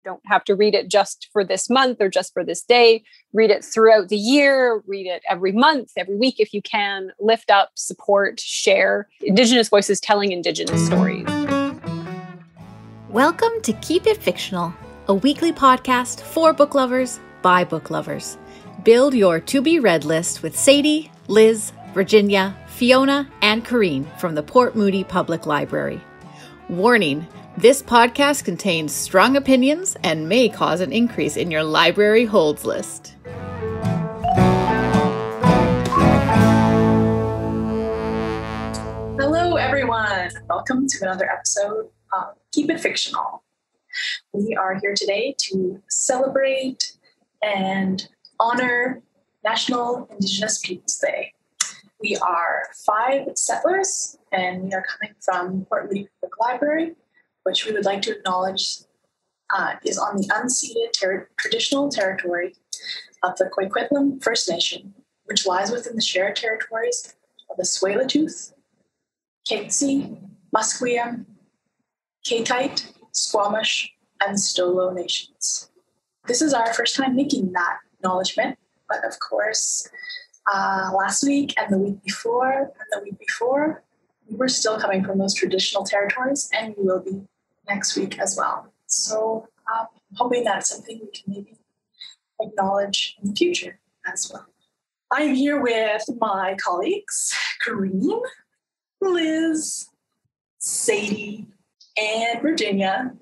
Don't have to read it just for this month or just for this day. Read it throughout the year, read it every month, every week if you can. Lift up, support, share Indigenous voices telling Indigenous stories. Welcome to Keep It Fictional, a weekly podcast for book lovers by book lovers. Build your to-be-read list with Sadie, Liz, Virginia, Fiona, and Corrine from the Port Moody Public Library. Warning, this podcast contains strong opinions and may cause an increase in your library holds list. Hello, everyone. Welcome to another episode of Keep It Fictional. We are here today to celebrate and honor National Indigenous Peoples Day. We are 5 settlers, and we are coming from Port Moody Public Library, which we would like to acknowledge is on the unceded traditional territory of the Coquitlam First Nation, which lies within the shared territories of the Tsleil-Waututh, Katzie, Musqueam, Kaitite, Squamish, and Stolo nations. This is our first time making that acknowledgement, but of course, last week and the week before, we were still coming from those traditional territories, and we will be next week as well. So I'm hoping that's something we can maybe acknowledge in the future as well. I'm here with my colleagues, Corrine, Liz, Sadie, and Virginia,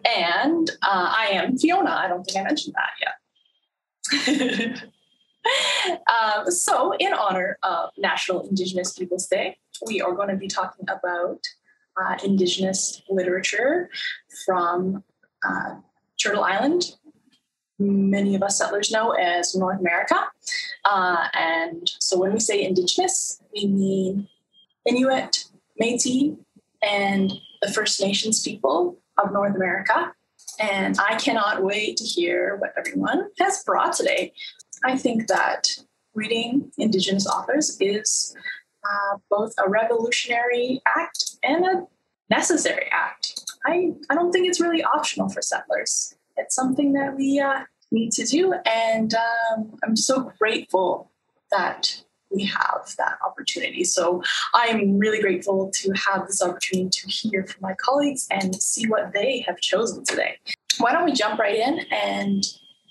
and I am Fiona. I don't think I mentioned that yet. So in honor of National Indigenous Peoples Day, we are going to be talking about Indigenous literature from Turtle Island, many of us settlers know as North America. And so when we say Indigenous, we mean Inuit, Métis, and the First Nations people of North America. And I cannot wait to hear what everyone has brought today. I think that reading Indigenous authors is both a revolutionary act and a necessary act. I don't think it's really optional for settlers. It's something that we need to do, and I'm so grateful that we have that opportunity. So I'm really grateful to have this opportunity to hear from my colleagues and see what they have chosen today. Why don't we jump right in and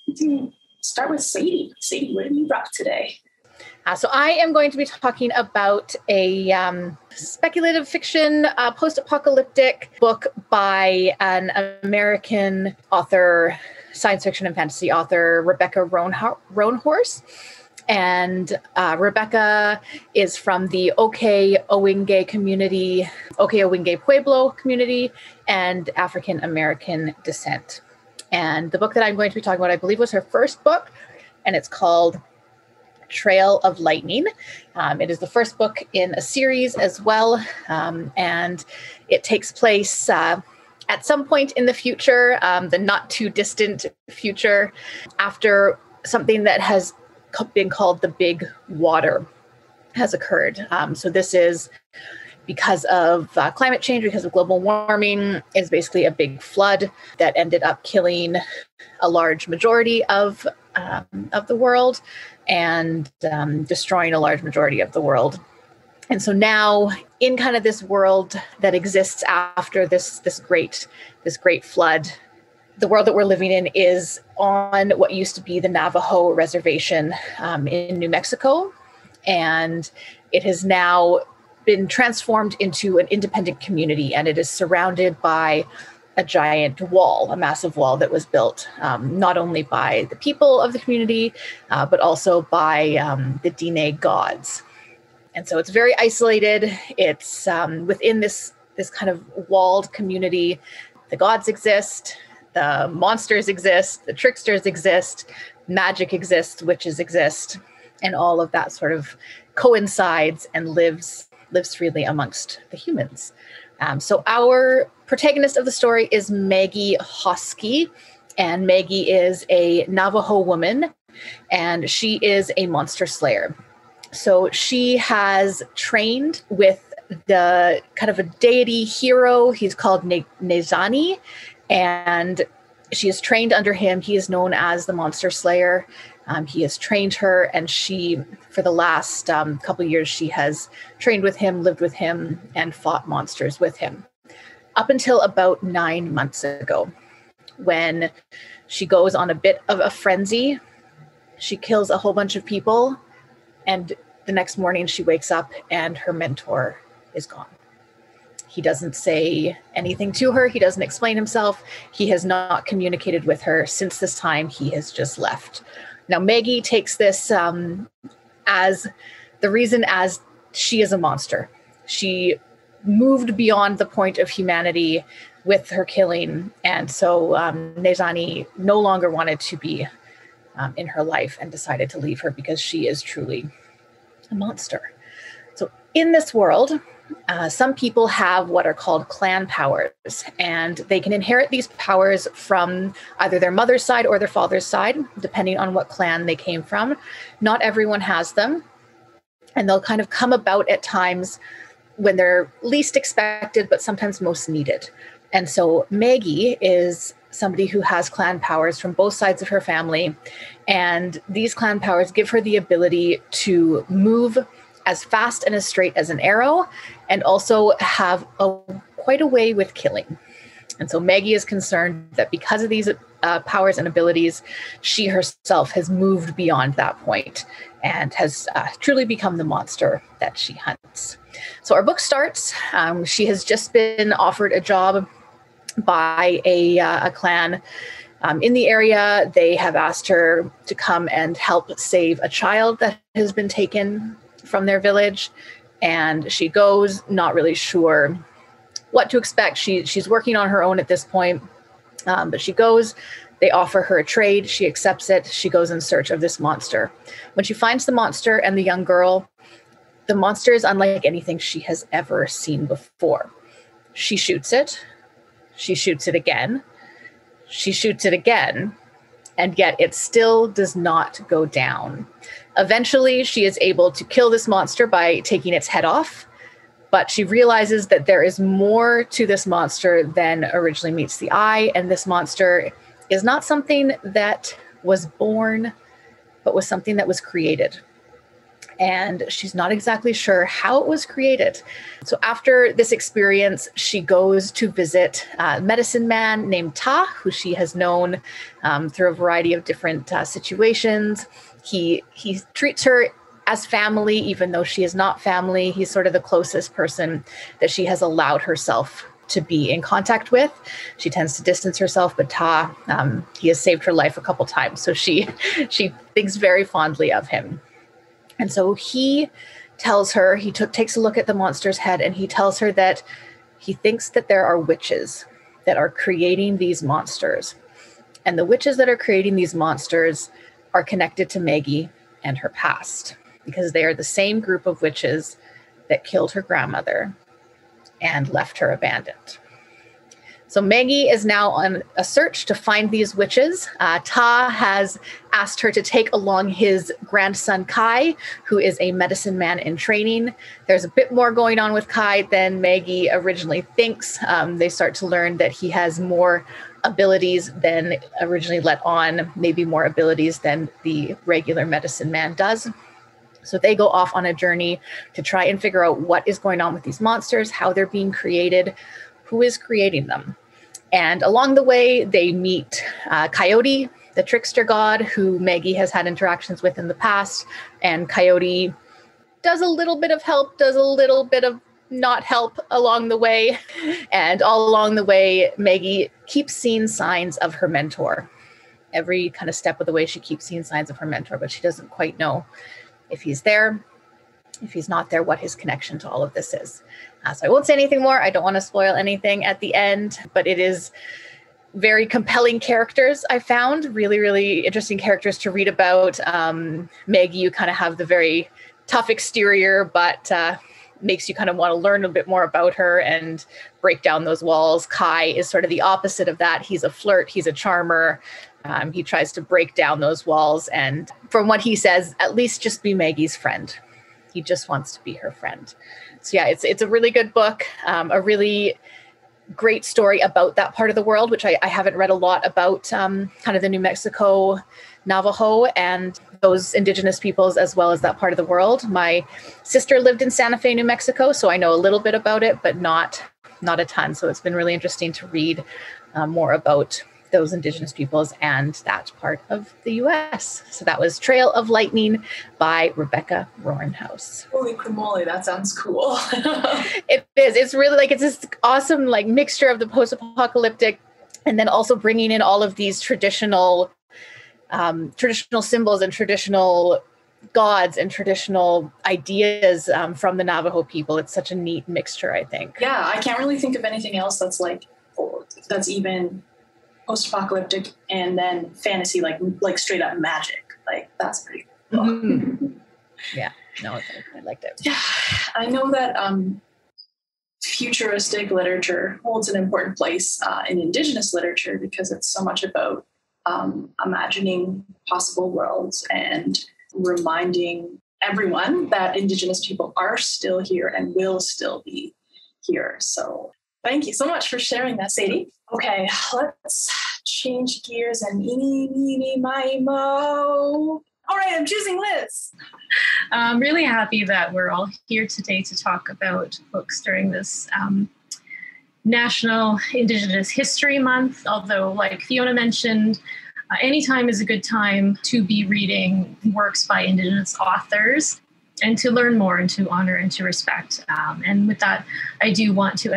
we can start with Sadie. Sadie, what have you brought today? So I am going to be talking about a speculative fiction, post-apocalyptic book by an American author, science fiction and fantasy author, Rebecca Roanhorse. And Rebecca is from the Owingeh community, Owingeh Pueblo community, and African American descent. And the book that I'm going to be talking about, I believe, was her first book, and it's called Trail of Lightning. It is the first book in a series as well, and it takes place at some point in the future, the not too distant future, after something that has been called the Big Water has occurred. So this is because of climate change, because of global warming, is basically a big flood that ended up killing a large majority of the world and destroying a large majority of the world. And so now, in kind of this world that exists after this great flood, the world that we're living in is on what used to be the Navajo reservation in New Mexico, and it has now been transformed into an independent community, and it is surrounded by a giant wall, a massive wall that was built not only by the people of the community, but also by the Diné gods. And so it's very isolated. It's within this kind of walled community. The gods exist, the monsters exist, the tricksters exist, magic exists, witches exist, and all of that sort of coincides and lives freely amongst the humans. So our protagonist of the story is Maggie Hosky, and Maggie is a Navajo woman, and she is a monster slayer. So she has trained with the kind of a deity hero. He's called Nahanni, and She is trained under him. He is known as the Monster Slayer. He has trained her, and she, for the last couple of years, she has trained with him, lived with him, and fought monsters with him. Up until about 9 months ago, when she goes on a bit of a frenzy. She kills a whole bunch of people, and the next morning she wakes up and her mentor is gone. He doesn't say anything to her. He doesn't explain himself. He has not communicated with her since this time. He has just left. Now, Maggie takes this as the reason as she is a monster. She moved beyond the point of humanity with her killing. And so Nahanni no longer wanted to be in her life and decided to leave her because she is truly a monster. So in this world, some people have what are called clan powers, and they can inherit these powers from either their mother's side or their father's side, depending on what clan they came from. Not everyone has them, and they'll kind of come about at times when they're least expected, but sometimes most needed. And so Maggie is somebody who has clan powers from both sides of her family, and these clan powers give her the ability to move as fast and as straight as an arrow, and also have quite a way with killing. And so Maggie is concerned that because of these powers and abilities, she herself has moved beyond that point and has truly become the monster that she hunts. So our book starts. She has just been offered a job by a clan in the area. They have asked her to come and help save a child that has been taken from their village, and she goes not really sure what to expect. She's working on her own at this point, but she goes. They offer her a trade. She accepts it. She goes in search of this monster. When she finds the monster and the young girl, the monster is unlike anything she has ever seen before. She shoots it. She shoots it again. She shoots it again, and yet it still does not go down. Eventually, she is able to kill this monster by taking its head off, but she realizes that there is more to this monster than originally meets the eye, and this monster is not something that was born, but was something that was created. And she's not exactly sure how it was created. So after this experience, she goes to visit a medicine man named Ta, who she has known through a variety of different situations. He treats her as family, even though she is not family. He's sort of the closest person that she has allowed herself to be in contact with. She tends to distance herself, but Ta, he has saved her life a couple times. So she thinks very fondly of him. And so he tells her, takes a look at the monster's head, and he tells her that he thinks that there are witches that are creating these monsters. And the witches that are creating these monsters are connected to Maggie and her past, because they are the same group of witches that killed her grandmother and left her abandoned. So Maggie is now on a search to find these witches. Ta has asked her to take along his grandson Kai, who is a medicine man in training. There's a bit more going on with Kai than Maggie originally thinks. They start to learn that he has more abilities than originally let on, maybe more abilities than the regular medicine man does. So they go off on a journey to try and figure out what is going on with these monsters, how they're being created, who is creating them. And along the way, they meet Coyote, the trickster god, who Maggie has had interactions with in the past. And Coyote does a little bit of help, does a little bit of not help along the way. And all along the way, Maggie keeps seeing signs of her mentor. Every kind of step of the way, she keeps seeing signs of her mentor, but she doesn't quite know if he's there, if he's not there, what his connection to all of this is. So I won't say anything more. I don't want to spoil anything at the end, but it is very compelling characters, I found. Really, really interesting characters to read about. Maggie, you kind of have the very tough exterior, but makes you kind of want to learn a bit more about her and break down those walls. Kai is sort of the opposite of that. He's a flirt. He's a charmer. He tries to break down those walls. And from what he says, at least just be Maggie's friend. He just wants to be her friend. So yeah, it's a really good book, a really great story about that part of the world, which I haven't read a lot about, kind of the New Mexico Navajo and those Indigenous peoples, as well as that part of the world. My sister lived in Santa Fe, New Mexico, so I know a little bit about it, but not a ton. So it's been really interesting to read more about those Indigenous peoples and that part of the U.S. So that was Trail of Lightning by Rebecca Roanhorse. Holy cramole, that sounds cool. It is. It's really like, it's this awesome like mixture of the post-apocalyptic and then also bringing in all of these traditional symbols and traditional gods and traditional ideas from the Navajo people. It's such a neat mixture, I think. Yeah, I can't really think of anything else that's even post-apocalyptic and then fantasy, like straight up magic. Like, that's pretty cool. Mm-hmm. Yeah, no, I liked it. Yeah, I know that futuristic literature holds an important place in Indigenous literature because it's so much about imagining possible worlds and reminding everyone that Indigenous people are still here and will still be here. So thank you so much for sharing that, Sadie. Okay, let's change gears and eeny, meeny, miny, mo. All right, I'm choosing Liz. I'm really happy that we're all here today to talk about books during this National Indigenous History Month. Although, like Fiona mentioned, anytime is a good time to be reading works by Indigenous authors and to learn more and to honor and to respect. And with that, I do want to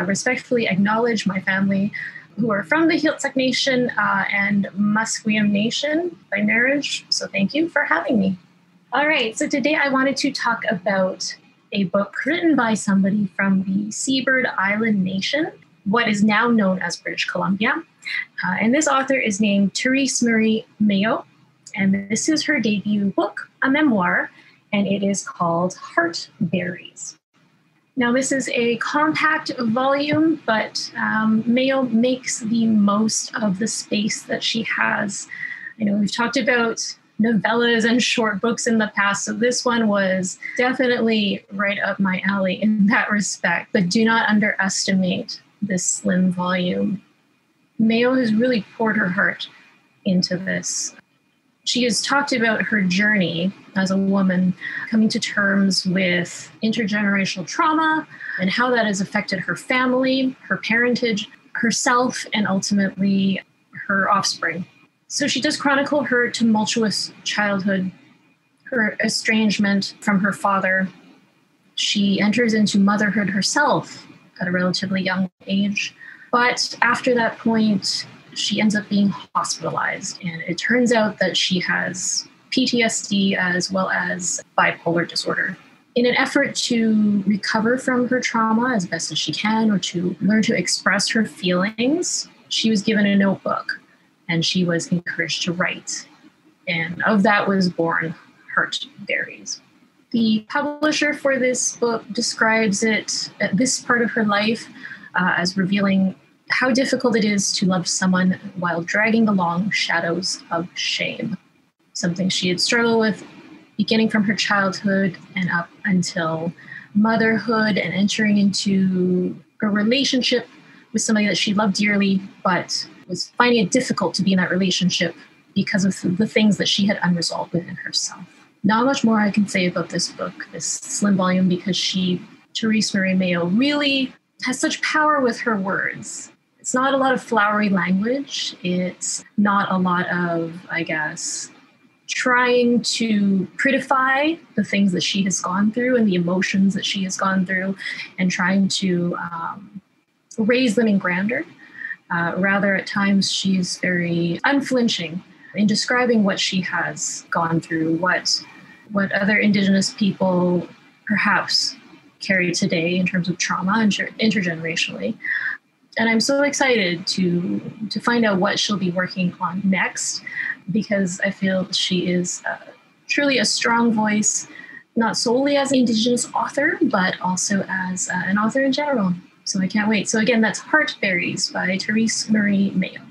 respectfully acknowledge my family who are from the Heiltsuk Nation and Musqueam Nation by marriage. So thank you for having me. All right, so today I wanted to talk about a book written by somebody from the Seabird Island Nation, what is now known as British Columbia. And this author is named Terese Marie Mailhot, and this is her debut book, a memoir, and it is called Heartberries. Now, this is a compact volume, but Mailhot makes the most of the space that she has. I know we've talked about novellas and short books in the past, so this one was definitely right up my alley in that respect, but do not underestimate this slim volume. Mailhot has really poured her heart into this. She has talked about her journey as a woman coming to terms with intergenerational trauma and how that has affected her family, her parentage, herself, and ultimately her offspring. So she does chronicle her tumultuous childhood, her estrangement from her father. She enters into motherhood herself at a relatively young age. But after that point, she ends up being hospitalized, and it turns out that she has PTSD as well as bipolar disorder. In an effort to recover from her trauma as best as she can, or to learn to express her feelings, she was given a notebook, and she was encouraged to write. And of that was born Heartberries. The publisher for this book describes it, this part of her life, as revealing how difficult it is to love someone while dragging the long shadows of shame, something she had struggled with beginning from her childhood and up until motherhood and entering into a relationship with somebody that she loved dearly, but was finding it difficult to be in that relationship because of the things that she had unresolved within herself. Not much more I can say about this book, this slim volume, because Terese Marie Mailhot, really has such power with her words. It's not a lot of flowery language. It's not a lot of, I guess, trying to prettify the things that she has gone through and the emotions that she has gone through and trying to raise them in grandeur. Rather, at times, she's very unflinching in describing what she has gone through, what other Indigenous people perhaps carry today in terms of trauma and intergenerationally. And I'm so excited to find out what she'll be working on next, because I feel she is truly a strong voice, not solely as an Indigenous author, but also as an author in general. So I can't wait. So again, that's Heartberries by Terese Marie Mailhot.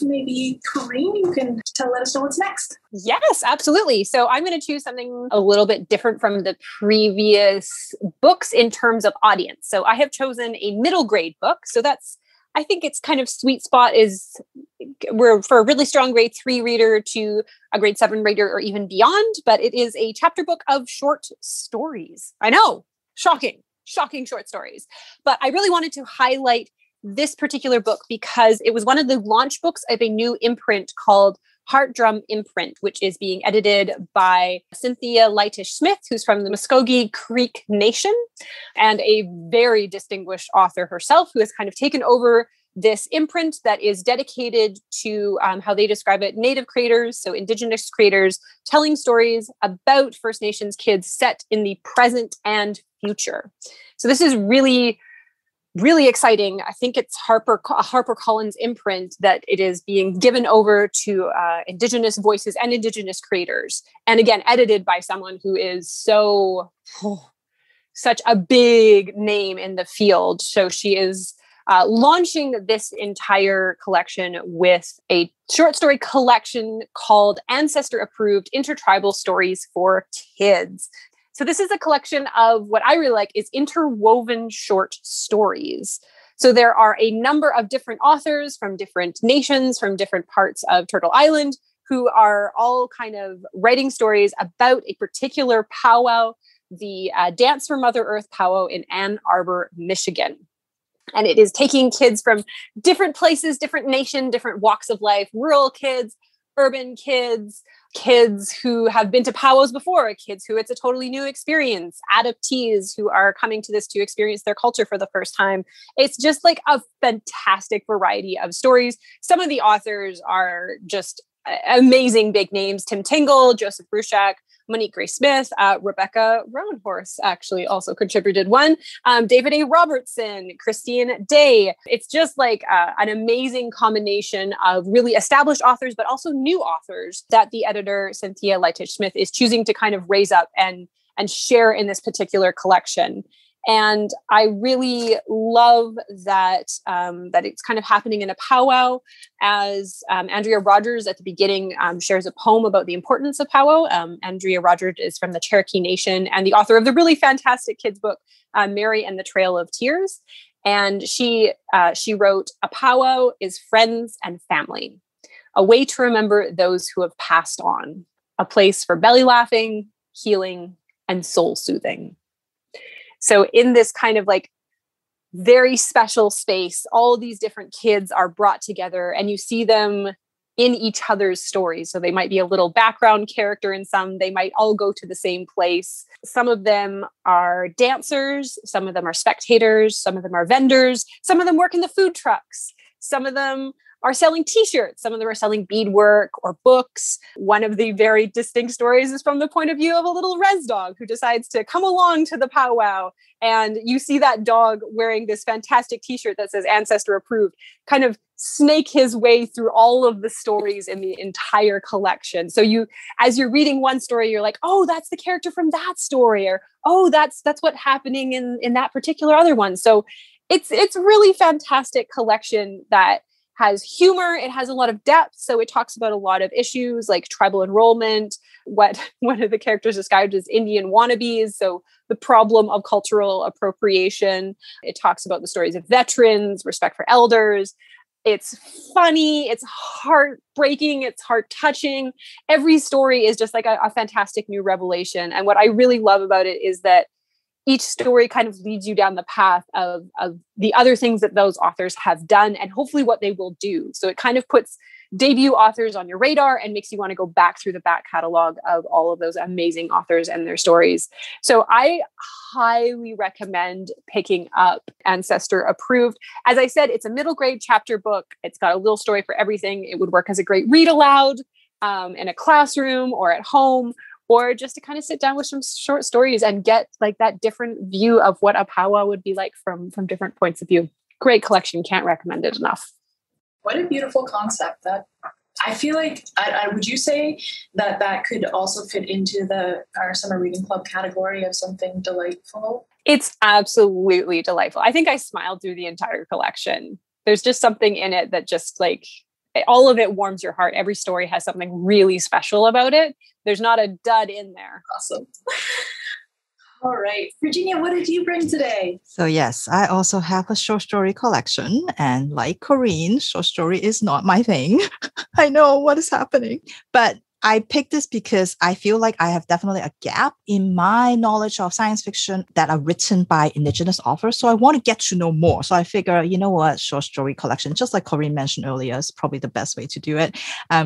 maybe Corinne, you can let us know what's next. Yes, absolutely. So I'm going to choose something a little bit different from the previous books in terms of audience. So I have chosen a middle grade book. So I think it's kind of sweet spot is we're for a really strong grade 3 reader to a grade 7 reader or even beyond, but it is a chapter book of short stories. I know, shocking short stories. But I really wanted to highlight this particular book because it was one of the launch books of a new imprint called Heart Drum Imprint, which is being edited by Cynthia Leitich Smith, who's from the Muskogee Creek Nation, and a very distinguished author herself who has kind of taken over this imprint that is dedicated to how they describe it, Native creators, so Indigenous creators, telling stories about First Nations kids set in the present and future. So this is really exciting. I think it's HarperCollins imprint that it is being given over to Indigenous voices and Indigenous creators. And again, edited by someone who is such a big name in the field. So she is launching this entire collection with a short story collection called Ancestor Approved Intertribal Stories for Kids. So this is a collection of what I really like is interwoven short stories. So there are a number of different authors from different nations, from different parts of Turtle Island, who are all kind of writing stories about a particular powwow, the Dance for Mother Earth powwow in Ann Arbor, Michigan. And it is taking kids from different places, different nation, different walks of life, rural kids, urban kids, kids who have been to powwows before, kids who it's a totally new experience, adoptees who are coming to this to experience their culture for the first time. It's just like a fantastic variety of stories. Some of the authors are just amazing big names. Tim Tingle, Joseph Bruchac, Monique Gray Smith, Rebecca Roanhorse actually also contributed one, David A. Robertson, Christine Day. It's just like an amazing combination of really established authors, but also new authors that the editor, Cynthia Leitich Smith, is choosing to kind of raise up and share in this particular collection. And I really love that that it's kind of happening in a powwow, as Andrea Rogers at the beginning shares a poem about the importance of powwow. Andrea Rogers is from the Cherokee Nation and the author of the really fantastic kids book, Mary and the Trail of Tears. And she wrote, "A powwow is friends and family, a way to remember those who have passed on, a place for belly laughing, healing, and soul soothing." So in this kind of like very special space, all these different kids are brought together and you see them in each other's stories. So they might be a little background character in some, they might all go to the same place. Some of them are dancers, some of them are spectators, some of them are vendors, some of them work in the food trucks, some of them are selling t-shirts. Some of them are selling beadwork or books. One of the very distinct stories is from the point of view of a little res dog who decides to come along to the powwow. And you see that dog wearing this fantastic t-shirt that says Ancestor Approved, kind of snake his way through all of the stories in the entire collection. So as you're reading one story, you're like, oh, that's the character from that story, or oh, that's what's happening in that particular other one. So it's really fantastic collection that has humor. It has a lot of depth. So it talks about a lot of issues like tribal enrollment, what one of the characters described as Indian wannabes. So the problem of cultural appropriation. It talks about the stories of veterans, respect for elders. It's funny. It's heartbreaking. It's heart touching. Every story is just like a fantastic new revelation. And what I really love about it is that each story kind of leads you down the path of the other things that those authors have done and hopefully what they will do. So it kind of puts debut authors on your radar and makes you want to go back through the back catalog of all of those amazing authors and their stories. So I highly recommend picking up Ancestor Approved. As I said, it's a middle grade chapter book. It's got a little story for everything. It would work as a great read aloud in a classroom or at home, or just to kind of sit down with some short stories and get like that different view of what a powwow would be like from different points of view. Great collection. Can't recommend it enough. What a beautiful concept. That I feel like, would you say that could also fit into our summer reading club category of something delightful? It's absolutely delightful. I think I smiled through the entire collection. There's just something in it that just like all of it warms your heart. Every story has something really special about it. There's not a dud in there. Awesome. All right. Virginia, what did you bring today? So yes, I also have a short story collection. And like Corinne, short story is not my thing. I know what is happening. But I picked this because I feel like I have definitely a gap in my knowledge of science fiction that are written by Indigenous authors. So I want to get to know more. So I figure, you know what, short story collection, just like Corinne mentioned earlier, is probably the best way to do it.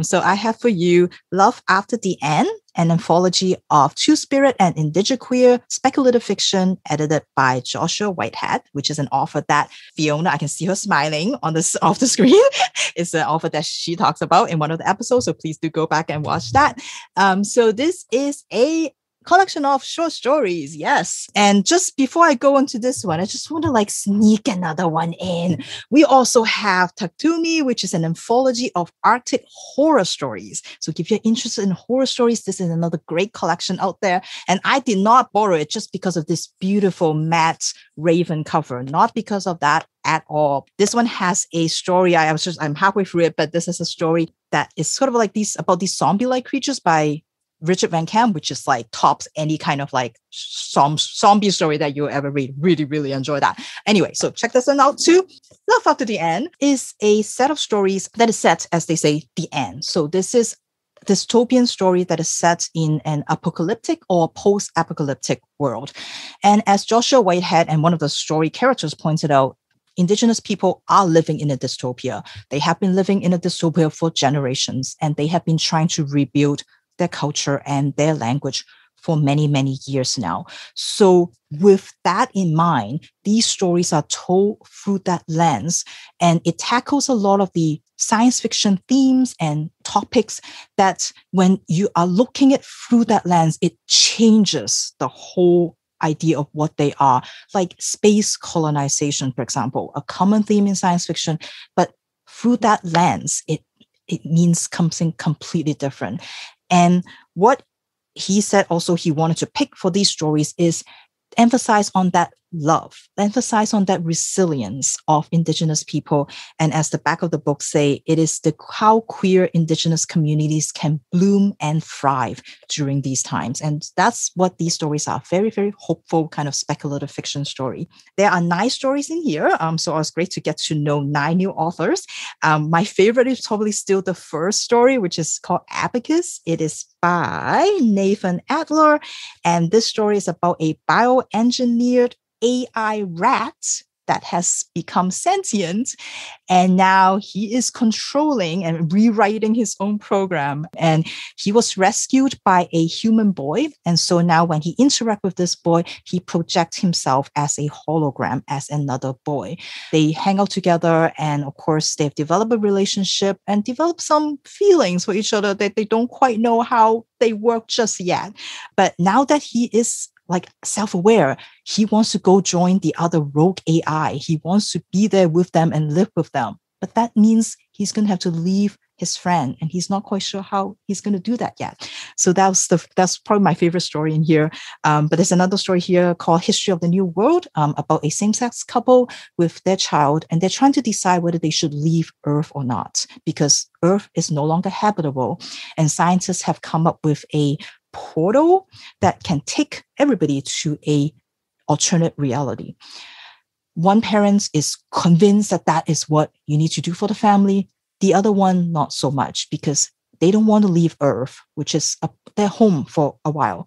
So I have for you Love After the End, an anthology of Two-Spirit and Indigiqueer speculative fiction edited by Joshua Whitehead, which is an author that Fiona, I can see her smiling on this off the screen. It's an author that she talks about in one of the episodes. So please do go back and watch that. So this is a collection of short stories. Yes. And just before I go into this one, I just want to sneak another one in. We also have Taktumi, which is an anthology of Arctic horror stories. So if you're interested in horror stories, this is another great collection out there. And I did not borrow it just because of this beautiful matte raven cover, not because of that at all. This one has a story. I'm halfway through it, but this is a story that is sort of about these zombie-like creatures by Richard Van Camp, which is tops any kind of zombie story that you'll ever read. Really, really enjoy that. Anyway, so check this one out too. Love After the End is a set of stories that is set, as they say, the end. So this is a dystopian story that is set in an apocalyptic or post-apocalyptic world. And as Joshua Whitehead and one of the story characters pointed out, Indigenous people are living in a dystopia. They have been living in a dystopia for generations, and they have been trying to rebuild their culture and their language for many, many years now. So with that in mind, these stories are told through that lens, and it tackles a lot of the science fiction themes and topics that when you are looking at through that lens, it changes the whole idea of what they are, like space colonization, for example, a common theme in science fiction, but through that lens, it means something completely different. And what he said also he wanted to pick for these stories is emphasize on that love, emphasize on that resilience of Indigenous people. And as the back of the book say, it is how queer Indigenous communities can bloom and thrive during these times. And that's what these stories are. Very, very hopeful kind of speculative fiction story. There are 9 stories in here. So it was great to get to know 9 new authors. My favorite is probably still the first story, which is called Abacus. It is by Nathan Adler. And this story is about a bioengineered AI rat that has become sentient, and now he is controlling and rewriting his own program. And he was rescued by a human boy, and so now when he interacts with this boy, he projects himself as a hologram, as another boy. They hang out together, and of course they've developed a relationship and developed some feelings for each other that they don't quite know how they work just yet. But now that he is self-aware, he wants to go join the other rogue AI. He wants to be there with them and live with them. But that means he's going to have to leave his friend, and he's not quite sure how he's going to do that yet. So that's probably my favorite story in here. But there's another story here called History of the New World, about a same-sex couple with their child, and they're trying to decide whether they should leave Earth or not, because Earth is no longer habitable. And scientists have come up with a portal that can take everybody to a alternate reality. One parent is convinced that that is what you need to do for the family. The other one, not so much, because they don't want to leave Earth, which is their home for a while.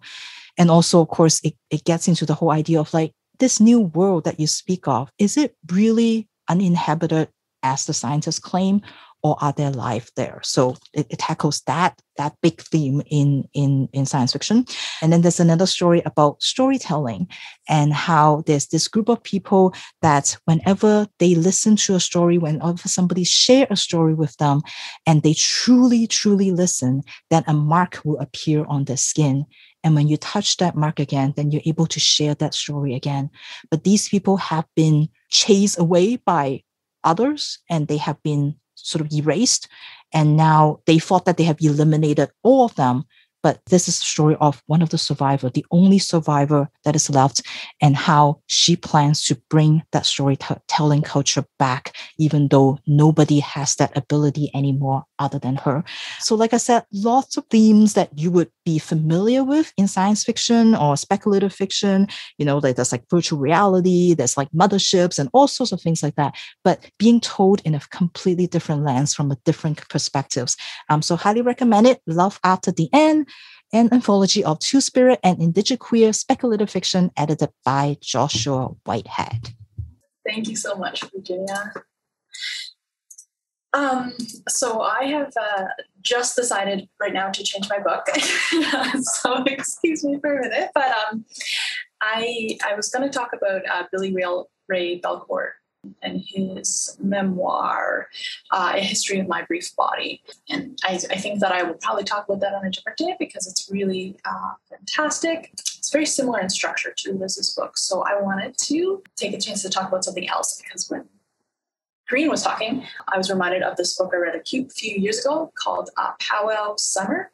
And also, of course, it gets into the whole idea of this new world that you speak of. Is it really uninhabited as the scientists claim, or are there life there? So it tackles that big theme in science fiction. And then there's another story about storytelling and how there's this group of people that whenever they listen to a story, whenever somebody share a story with them, and they truly, truly listen, then a mark will appear on their skin. And when you touch that mark again, then you're able to share that story again. But these people have been chased away by others, and they have been sort of erased. And now they thought that they have eliminated all of them, but this is the story of one of the survivors, the only survivor that is left, and how she plans to bring that storytelling culture back, even though nobody has that ability anymore other than her. So like I said, lots of themes that you would be familiar with in science fiction or speculative fiction. Like there's like virtual reality, there's like motherships and all sorts of things like that, but being told in a completely different lens from a different perspectives. So highly recommend it. Love After the End, an anthology of Two-Spirit and Indigiqueer speculative fiction edited by Joshua Whitehead. Thank you so much, Virginia. So I have just decided right now to change my book. So excuse me for a minute, but I was going to talk about Billy Ray Belcourt and his memoir, A History of My Brief Body. And I think that I will probably talk about that on a different day because it's really fantastic. It's very similar in structure to Liz's book. So I wanted to take a chance to talk about something else, because when Green was talking, I was reminded of this book I read a few years ago called Powwow Summer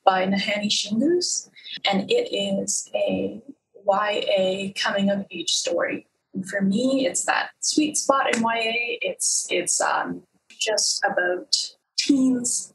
by Nahanni Shingoose. And it is a YA coming of age story. And for me, it's that sweet spot in YA. It's just about teens'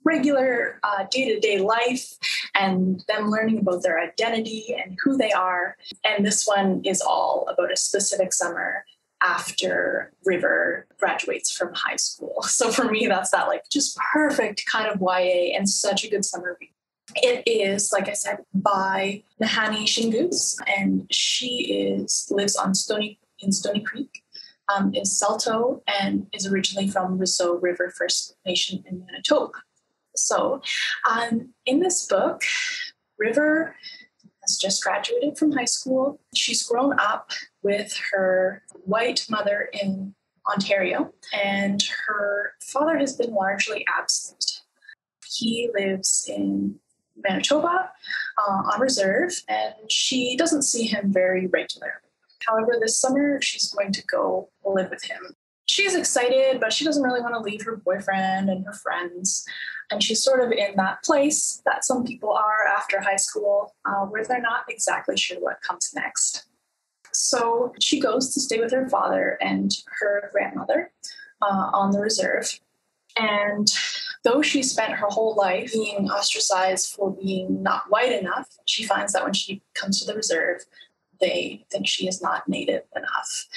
regular day-to-day life and them learning about their identity and who they are. And this one is all about a specific summer after River graduates from high school. So for me, that's that like just perfect kind of YA and such a good summer read. It is, like I said, by Nahanni Shingoose, and she lives in Stony Creek, is Saulteaux, and is originally from Roseau River First Nation in Manitoba. So in this book, River has just graduated from high school. She's grown up with her white mother in Ontario, and her father has been largely absent. He lives in Manitoba on reserve, and she doesn't see him very regularly. However, this summer, she's going to go live with him. She's excited, but she doesn't really want to leave her boyfriend and her friends. And she's sort of in that place that some people are after high school, where they're not exactly sure what comes next. So she goes to stay with her father and her grandmother on the reserve. And though she spent her whole life being ostracized for being not white enough, she finds that when she comes to the reserve, they think she is not native enough.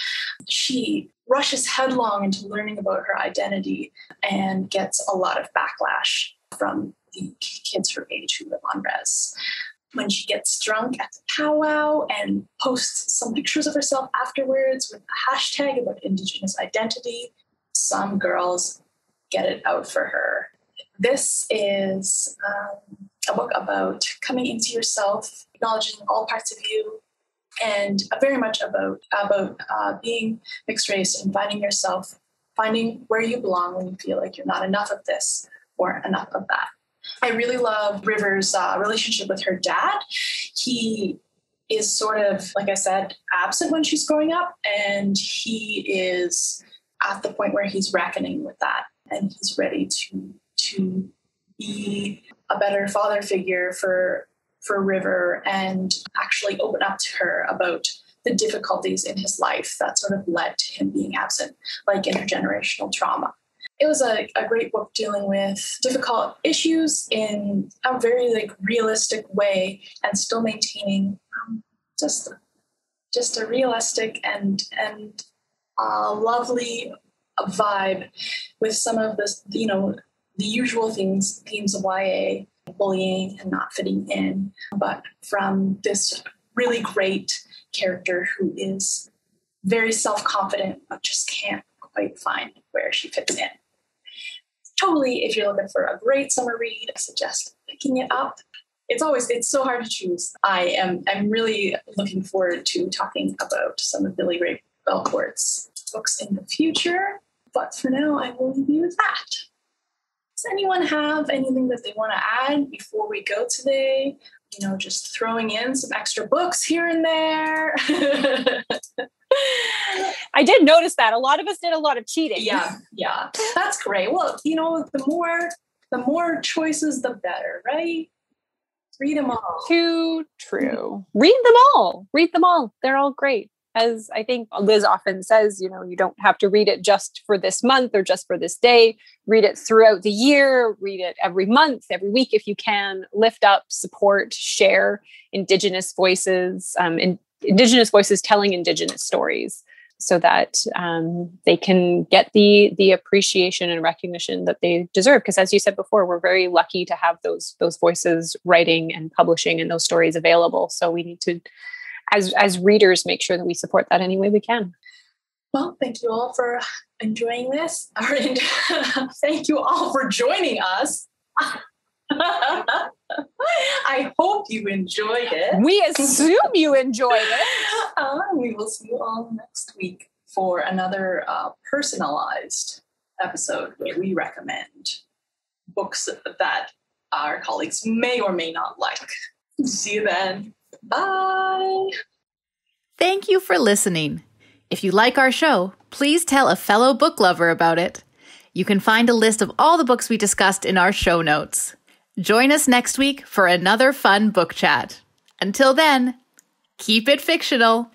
She rushes headlong into learning about her identity and gets a lot of backlash from the kids her age who live on res. When she gets drunk at the powwow and posts some pictures of herself afterwards with a hashtag about Indigenous identity, some girls get it out for her. This is a book about coming into yourself, acknowledging all parts of you, and very much about being mixed race and finding yourself, finding where you belong when you feel like you're not enough of this or enough of that. I really love River's relationship with her dad. He is sort of, like I said, absent when she's growing up, and he is at the point where he's reckoning with that, and he's ready to be a better father figure for River and actually open up to her about the difficulties in his life that sort of led to him being absent, like intergenerational trauma. It was a great book dealing with difficult issues in a very realistic way and still maintaining just a realistic and lovely vibe with some of this, the usual themes of YA, bullying and not fitting in, but from this really great character who is very self-confident but just can't quite find where she fits in. Totally, if you're looking for a great summer read, I suggest picking it up. It's so hard to choose. I'm really looking forward to talking about some of Billy Ray Belcourt's books in the future, but for now I will leave you with that. Does anyone have anything that they want to add before we go today? Just throwing in some extra books here and there. I did notice that a lot of us did a lot of cheating. Yeah, that's great. Well, the more choices, the better, right? Read them all. Too true. Read them all. Read them all. They're all great. As I think Liz often says, you don't have to read it just for this month or just for this day. Read it throughout the year. Read it every month, every week if you can. Lift up, support, share Indigenous voices, Indigenous voices telling Indigenous stories, so that they can get the appreciation and recognition that they deserve. Because as you said before, we're very lucky to have those voices writing and publishing and those stories available. So we need to, as readers, make sure that we support that any way we can. Well, thank you all for enjoying this. Thank you all for joining us. I hope you enjoyed it. We assume you enjoyed it. We will see you all next week for another personalized episode where we recommend books that our colleagues may or may not like. See you then. Bye. Thank you for listening. If you like our show, please tell a fellow book lover about it. You can find a list of all the books we discussed in our show notes. Join us next week for another fun book chat. Until then, keep it fictional.